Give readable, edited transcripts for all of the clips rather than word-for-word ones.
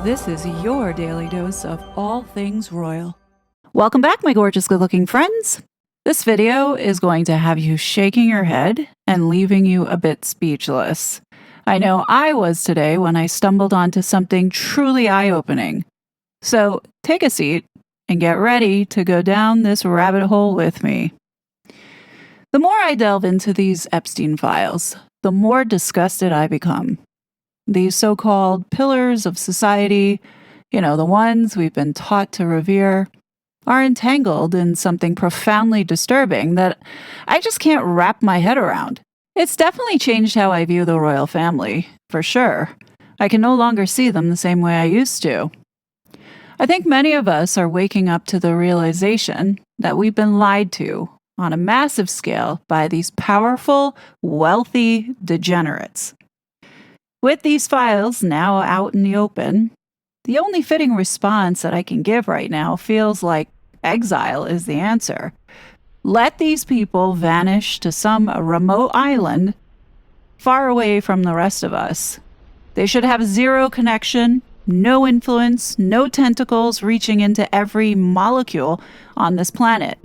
This is your daily dose of all things royal. Welcome back, my gorgeous good-looking friends. This video is going to have you shaking your head and leaving you a bit speechless. I know I was today when I stumbled onto something truly eye-opening. So take a seat and get ready to go down this rabbit hole with me. The more I delve into these Epstein files, the more disgusted I become. These so-called pillars of society, the ones we've been taught to revere, are entangled in something profoundly disturbing that I just can't wrap my head around. It's definitely changed how I view the royal family, for sure. I can no longer see them the same way I used to. I think many of us are waking up to the realization that we've been lied to on a massive scale by these powerful, wealthy degenerates. With these files now out in the open, the only fitting response that I can give right now feels like exile is the answer. Let these people vanish to some remote island far away from the rest of us. They should have zero connection, no influence, no tentacles reaching into every molecule on this planet,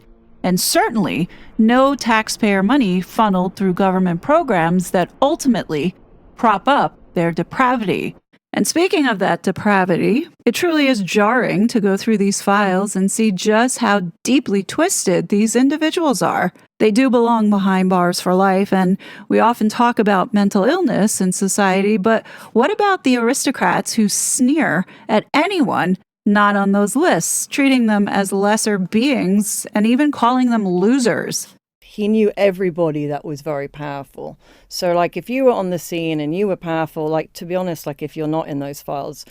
and certainly no taxpayer money funneled through government programs that ultimately prop up their depravity. And speaking of that depravity, it truly is jarring to go through these files and see just how deeply twisted these individuals are. They do belong behind bars for life, and we often talk about mental illness in society, but what about the aristocrats who sneer at anyone not on those lists, treating them as lesser beings and even calling them losers? He knew everybody that was very powerful. So, if you were on the scene and you were powerful, to be honest, if you're not in those files,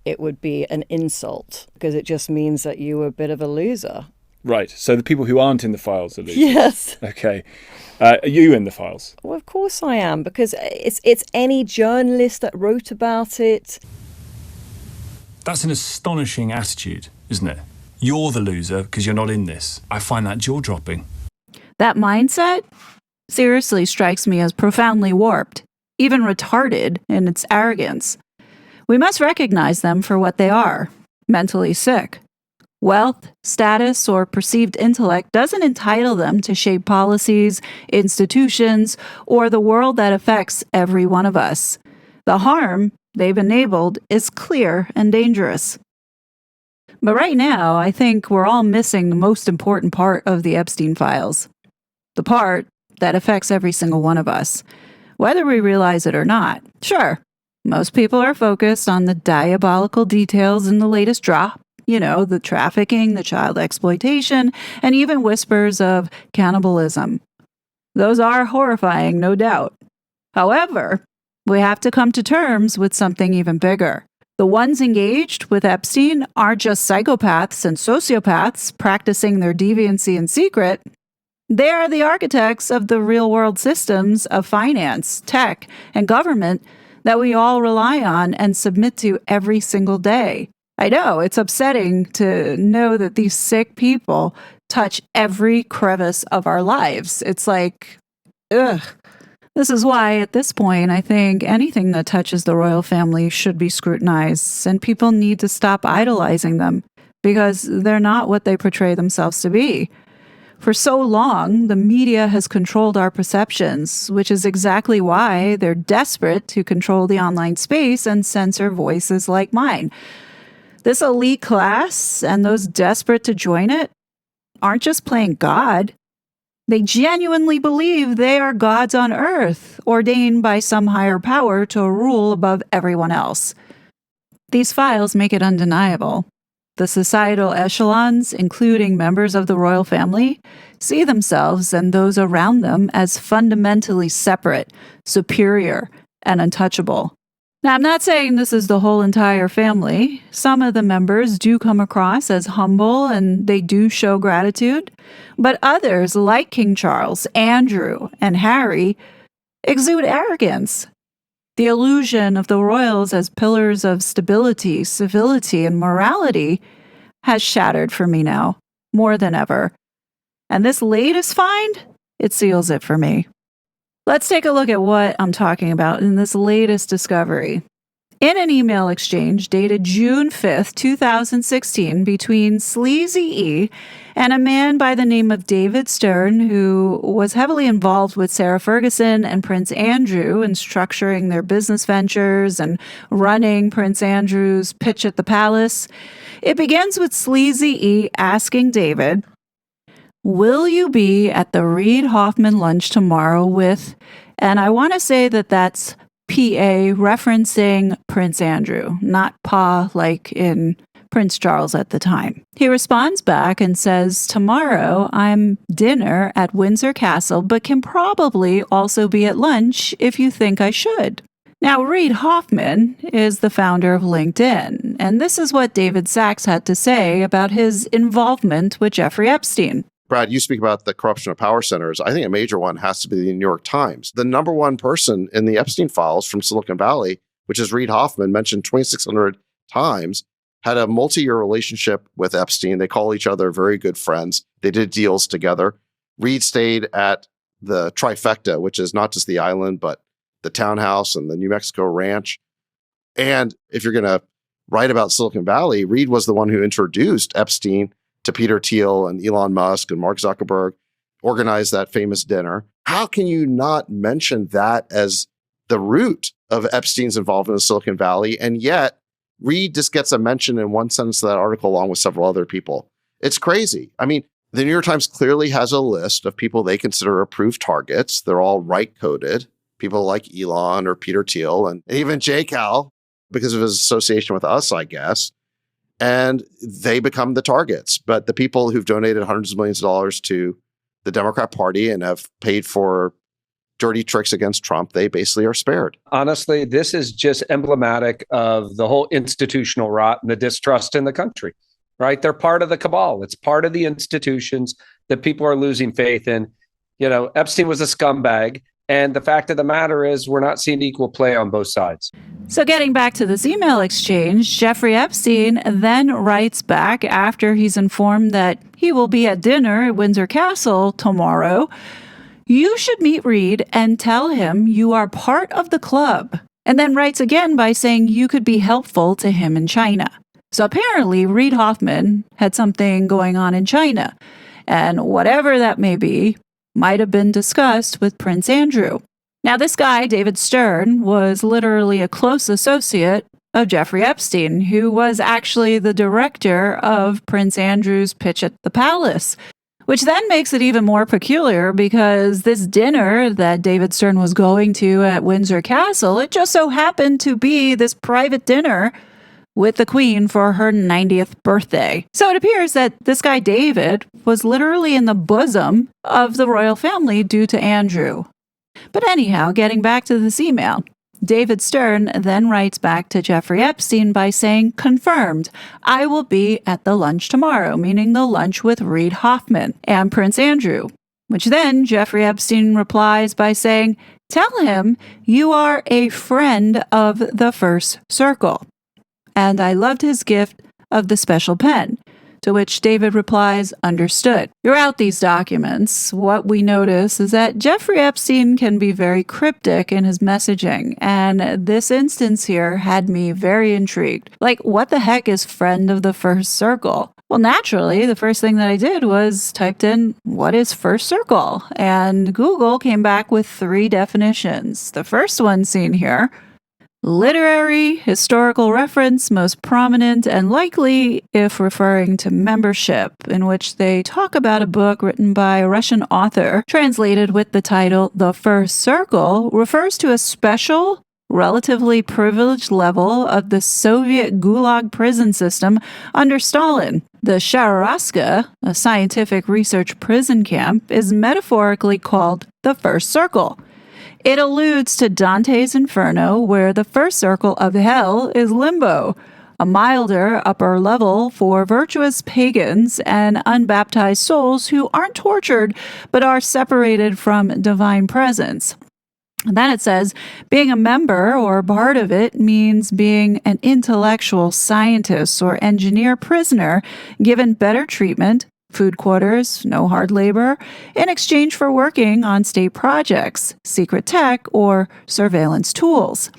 it would be an insult because it just means that you were a bit of a loser. Right. So the people who aren't in the files are losers. Yes. Okay. Are you in the files? Well, of course I am, because it's any journalist that wrote about it. That's an astonishing attitude, isn't it? You're the loser because you're not in this. I find that jaw-dropping. That mindset seriously strikes me as profoundly warped, even retarded in its arrogance. We must recognize them for what they are, mentally sick. Wealth, status, or perceived intellect doesn't entitle them to shape policies, institutions, or the world that affects every one of us. The harm they've enabled is clear and dangerous. But right now, I think we're all missing the most important part of the Epstein files. The part that affects every single one of us, whether we realize it or not. Sure, most people are focused on the diabolical details in the latest drop, the trafficking, the child exploitation, and even whispers of cannibalism. Those are horrifying, no doubt. However, we have to come to terms with something even bigger. The ones engaged with Epstein aren't just psychopaths and sociopaths practicing their deviancy in secret. They are the architects of the real-world systems of finance, tech, and government that we all rely on and submit to every single day. I know, it's upsetting to know that these sick people touch every crevice of our lives. It's like, ugh. This is why, at this point, I think anything that touches the royal family should be scrutinized, and people need to stop idolizing them, because they're not what they portray themselves to be. For so long, the media has controlled our perceptions, which is exactly why they're desperate to control the online space and censor voices like mine. This elite class and those desperate to join it aren't just playing God. They genuinely believe they are gods on earth, ordained by some higher power to rule above everyone else. These files make it undeniable. The societal echelons, including members of the royal family, see themselves and those around them as fundamentally separate, superior, and untouchable. Now, I'm not saying this is the whole entire family. Some of the members do come across as humble and they do show gratitude, but others, like King Charles, Andrew, and Harry, exude arrogance. The illusion of the royals as pillars of stability, civility, and morality has shattered for me now, more than ever. And this latest find, it seals it for me. Let's take a look at what I'm talking about in this latest discovery. In an email exchange dated June 5th, 2016, between Sleazy E and a man by the name of David Stern, who was heavily involved with Sarah Ferguson and Prince Andrew in structuring their business ventures and running Prince Andrew's pitch at the palace, it begins with Sleazy E asking David, "Will you be at the Reid Hoffman lunch tomorrow with," and I want to say that that's PA, referencing Prince Andrew, not Pa like in Prince Charles at the time. He responds back and says, "Tomorrow I'm dinner at Windsor Castle, but can probably also be at lunch if you think I should." Now, Reid Hoffman is the founder of LinkedIn, and this is what David Sachs had to say about his involvement with Jeffrey Epstein. Brad, you speak about the corruption of power centers. I think a major one has to be the New York Times. The number one person in the Epstein files from Silicon Valley, which is Reid Hoffman, mentioned 2,600 times, had a multi-year relationship with Epstein. They call each other very good friends. They did deals together. Reid stayed at the trifecta, which is not just the island, but the townhouse and the New Mexico ranch. And if you're going to write about Silicon Valley, Reid was the one who introduced Epstein to Peter Thiel and Elon Musk and Mark Zuckerberg, organized that famous dinner. How can you not mention that as the root of Epstein's involvement in Silicon Valley? And yet, Reid just gets a mention in one sentence of that article along with several other people. It's crazy. I mean, the New York Times clearly has a list of people they consider approved targets. They're all right-coded. People like Elon or Peter Thiel and even J. Cal, because of his association with us, I guess. And they become the targets. But the people who've donated hundreds of millions of dollars to the Democrat Party and have paid for dirty tricks against Trump, they basically are spared. Honestly, this is just emblematic of the whole institutional rot and the distrust in the country, right? They're part of the cabal. It's part of the institutions that people are losing faith in. You know, Epstein was a scumbag. And the fact of the matter is we're not seeing equal play on both sides. So getting back to this email exchange, Jeffrey Epstein then writes back after he's informed that he will be at dinner at Windsor Castle tomorrow. "You should meet Reid and tell him you are part of the club." And then writes again by saying you could be helpful to him in China. So apparently Reid Hoffman had something going on in China. And whatever that may be, might have been discussed with Prince Andrew. Now, this guy, David Stern, was literally a close associate of Jeffrey Epstein, who was actually the director of Prince Andrew's pitch at the palace, which then makes it even more peculiar because this dinner that David Stern was going to at Windsor Castle, it just so happened to be this private dinner with the Queen for her 90th birthday. So it appears that this guy David was literally in the bosom of the royal family due to Andrew. But anyhow, getting back to this email, David Stern then writes back to Jeffrey Epstein by saying, "Confirmed, I will be at the lunch tomorrow," meaning the lunch with Reid Hoffman and Prince Andrew, which then Jeffrey Epstein replies by saying, "Tell him you are a friend of the first circle." And I loved his gift of the special pen, to which David replies, "Understood." Throughout these documents, what we notice is that Jeffrey Epstein can be very cryptic in his messaging, and this instance here had me very intrigued. Like, what the heck is friend of the first circle? Well, naturally, the first thing that I did was typed in, what is first circle? And Google came back with 3 definitions. The first one seen here: literary, historical reference, most prominent, and likely if referring to membership, in which they talk about a book written by a Russian author, translated with the title The First Circle, refers to a special, relatively privileged level of the Soviet Gulag prison system under Stalin. The Sharaska, a scientific research prison camp, is metaphorically called the First Circle. It alludes to Dante's Inferno, where the first circle of hell is limbo, a milder upper level for virtuous pagans and unbaptized souls who aren't tortured but are separated from divine presence. And then it says, being a member or part of it means being an intellectual scientist or engineer prisoner given better treatment, food quarters, no hard labor, in exchange for working on state projects, secret tech, or surveillance tools.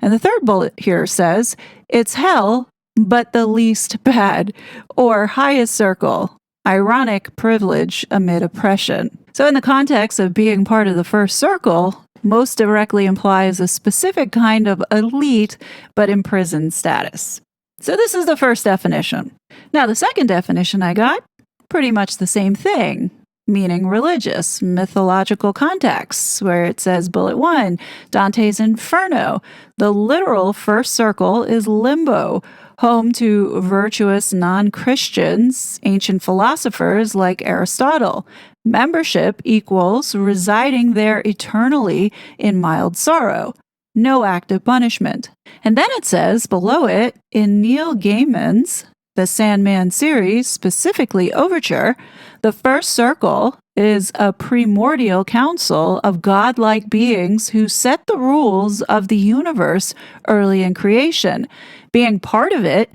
And the third bullet here says, it's hell, but the least bad, or highest circle, ironic privilege amid oppression. So in the context of being part of the first circle, most directly implies a specific kind of elite but imprisoned status. So this is the first definition. Now the second definition I got, pretty much the same thing, meaning religious, mythological contexts, where it says, bullet 1, Dante's Inferno. The literal first circle is limbo, home to virtuous non-Christians, ancient philosophers like Aristotle. Membership equals residing there eternally in mild sorrow. No active punishment. And then it says below it, in Neil Gaiman's The Sandman series, specifically Overture, the first circle is a primordial council of godlike beings who set the rules of the universe early in creation. Being part of it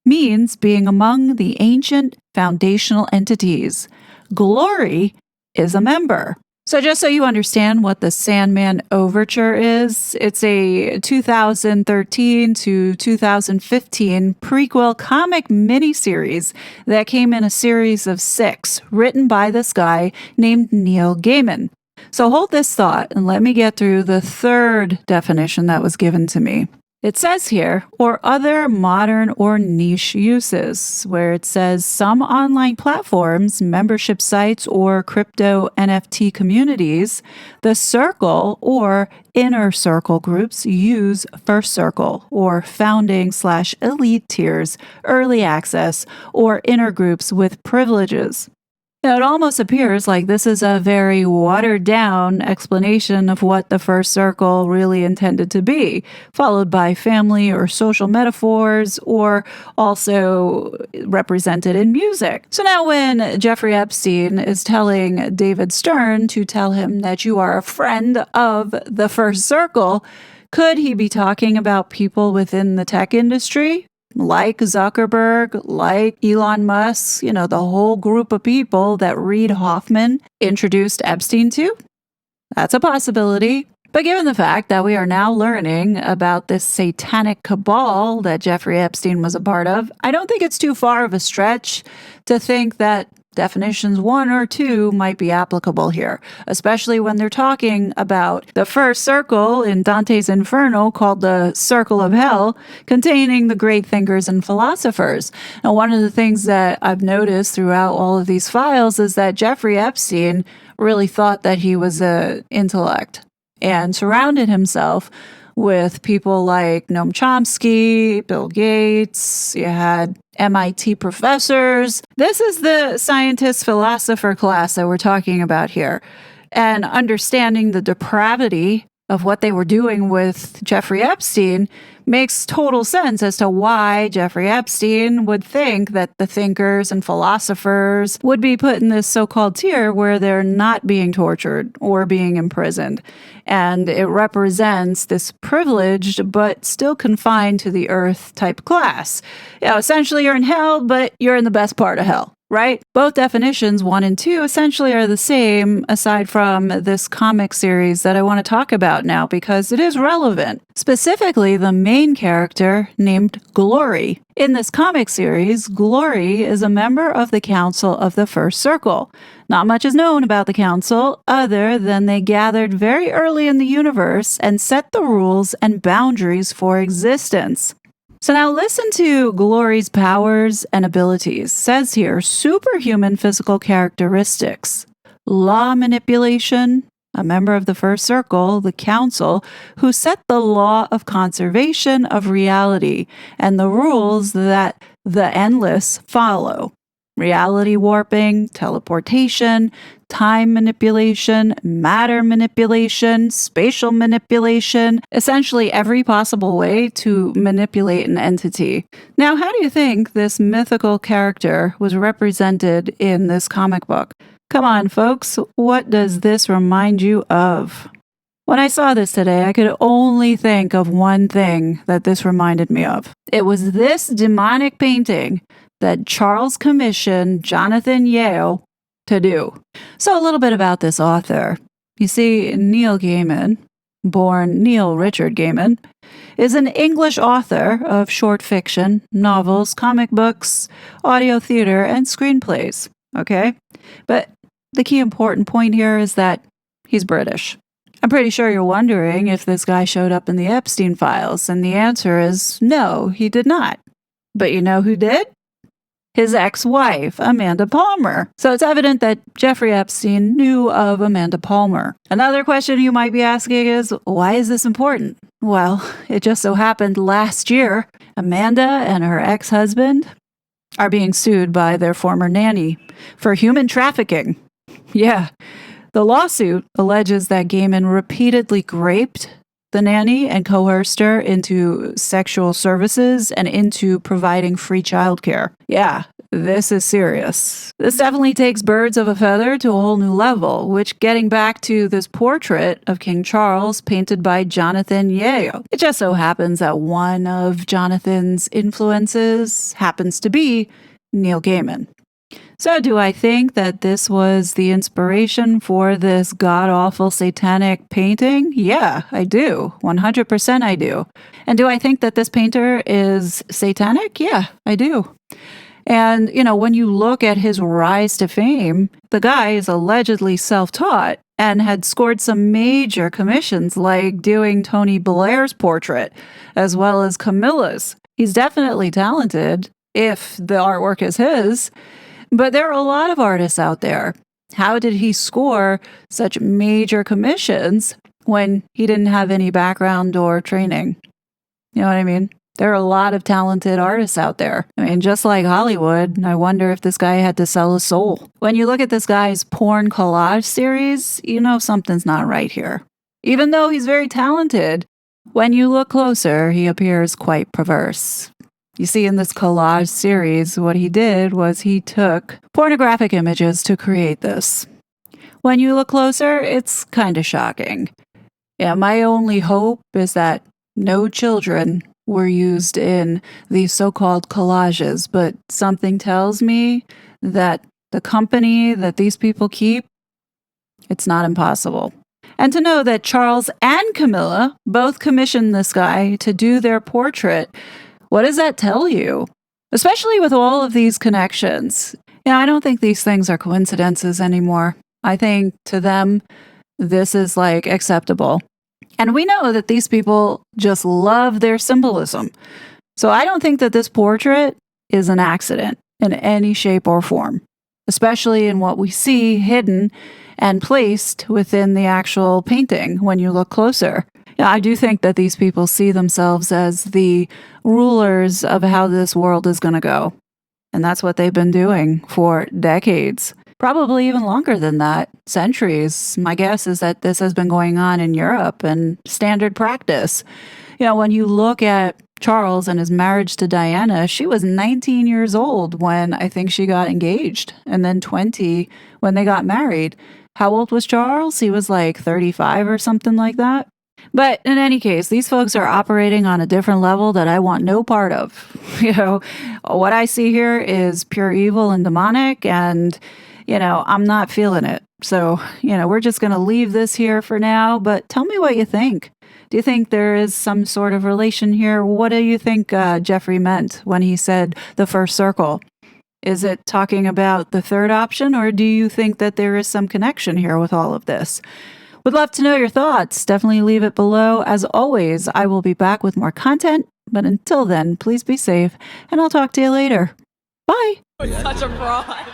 means being among the ancient foundational entities. Glory is a member. So just so you understand what the Sandman Overture is, it's a 2013 to 2015 prequel comic miniseries that came in a series of 6, written by this guy named Neil Gaiman. So hold this thought and let me get through the third definition that was given to me. It says here, or other modern or niche uses, where it says some online platforms, membership sites, or crypto NFT communities, the circle or inner circle groups use first circle or founding/elite tiers, early access, or inner groups with privileges. Now, it almost appears like this is a very watered-down explanation of what the first circle really intended to be, followed by family or social metaphors, or also represented in music. So now when Jeffrey Epstein is telling David Stern to tell him that you are a friend of the first circle, could he be talking about people within the tech industry? Like Zuckerberg, like Elon Musk, the whole group of people that Reid Hoffman introduced Epstein to? That's a possibility. But given the fact that we are now learning about this satanic cabal that Jeffrey Epstein was a part of, I don't think it's too far of a stretch to think that definitions 1 or 2 might be applicable here, especially when they're talking about the first circle in Dante's Inferno called the Circle of Hell, containing the great thinkers and philosophers. Now, one of the things that I've noticed throughout all of these files is that Jeffrey Epstein really thought that he was an intellect and surrounded himself with people like Noam Chomsky, Bill Gates. You had MIT professors. This is the scientist philosopher class that we're talking about here. And understanding the depravity of what they were doing with Jeffrey Epstein makes total sense as to why Jeffrey Epstein would think that the thinkers and philosophers would be put in this so-called tier where they're not being tortured or being imprisoned. And it represents this privileged but still confined to the earth type class. Essentially you're in hell, but you're in the best part of hell. Right? Both definitions, 1 and 2, essentially are the same, aside from this comic series that I want to talk about now because it is relevant. Specifically, the main character named Glory. In this comic series, Glory is a member of the Council of the First Circle. Not much is known about the Council other than they gathered very early in the universe and set the rules and boundaries for existence. So now listen to Glory's powers and abilities. It says here, superhuman physical characteristics, law manipulation, a member of the First Circle, the Council, who set the law of conservation of reality and the rules that the endless follow. Reality warping, teleportation, time manipulation, matter manipulation, spatial manipulation, essentially every possible way to manipulate an entity. Now, how do you think this mythical character was represented in this comic book? Come on, folks, what does this remind you of? When I saw this today, I could only think of one thing that this reminded me of. It was this demonic painting that Charles commissioned Jonathan Yeo to do. So a little bit about this author. You see, Neil Gaiman, born Neil Richard Gaiman, is an English author of short fiction, novels, comic books, audio theater, and screenplays. Okay? But the key important point here is that he's British. I'm pretty sure you're wondering if this guy showed up in the Epstein files, and the answer is no, he did not. But you know who did? His ex-wife, Amanda Palmer. So it's evident that Jeffrey Epstein knew of Amanda Palmer. Another question you might be asking is, why is this important? Well, it just so happened last year, Amanda and her ex-husband are being sued by their former nanny for human trafficking. Yeah, the lawsuit alleges that Gaiman repeatedly raped the nanny and coerced her into sexual services and into providing free childcare. Yeah, this is serious. This definitely takes birds of a feather to a whole new level, which, getting back to this portrait of King Charles painted by Jonathan Yeo, it just so happens that one of Jonathan's influences happens to be Neil Gaiman. So do I think that this was the inspiration for this god-awful satanic painting? Yeah, I do. 100% I do. And do I think that this painter is satanic? Yeah, I do. And, when you look at his rise to fame, the guy is allegedly self-taught and had scored some major commissions like doing Tony Blair's portrait, as well as Camilla's. He's definitely talented, if the artwork is his. But there are a lot of artists out there. How did he score such major commissions when he didn't have any background or training? You know what I mean? There are a lot of talented artists out there. I mean, just like Hollywood, I wonder if this guy had to sell his soul. When you look at this guy's porn collage series, you know something's not right here. Even though he's very talented, when you look closer, he appears quite perverse. You see, in this collage series, what he did was he took pornographic images to create this. When you look closer, it's kind of shocking. Yeah, my only hope is that no children were used in these so-called collages, but something tells me that the company that these people keep, it's not impossible. And to know that Charles and Camilla both commissioned this guy to do their portrait, what does that tell you? Especially with all of these connections. I don't think these things are coincidences anymore. I think to them, this is acceptable. And we know that these people just love their symbolism. So I don't think that this portrait is an accident in any shape or form, especially in what we see hidden and placed within the actual painting when you look closer. I do think that these people see themselves as the rulers of how this world is going to go. And that's what they've been doing for decades, probably even longer than that, centuries. My guess is that this has been going on in Europe and standard practice. When you look at Charles and his marriage to Diana, she was 19 years old when I think she got engaged, and then 20 when they got married. How old was Charles? He was 35 or something like that. But in any case, these folks are operating on a different level that I want no part of. What I see here is pure evil and demonic, and, I'm not feeling it. So, we're just going to leave this here for now, but tell me what you think. Do you think there is some sort of relation here? What do you think Jeffrey meant when he said the first circle? Is it talking about the third option, or do you think that there is some connection here with all of this? Would love to know your thoughts. Definitely leave it below. As always, I will be back with more content. But until then, please be safe, and I'll talk to you later. Bye. Such a fraud.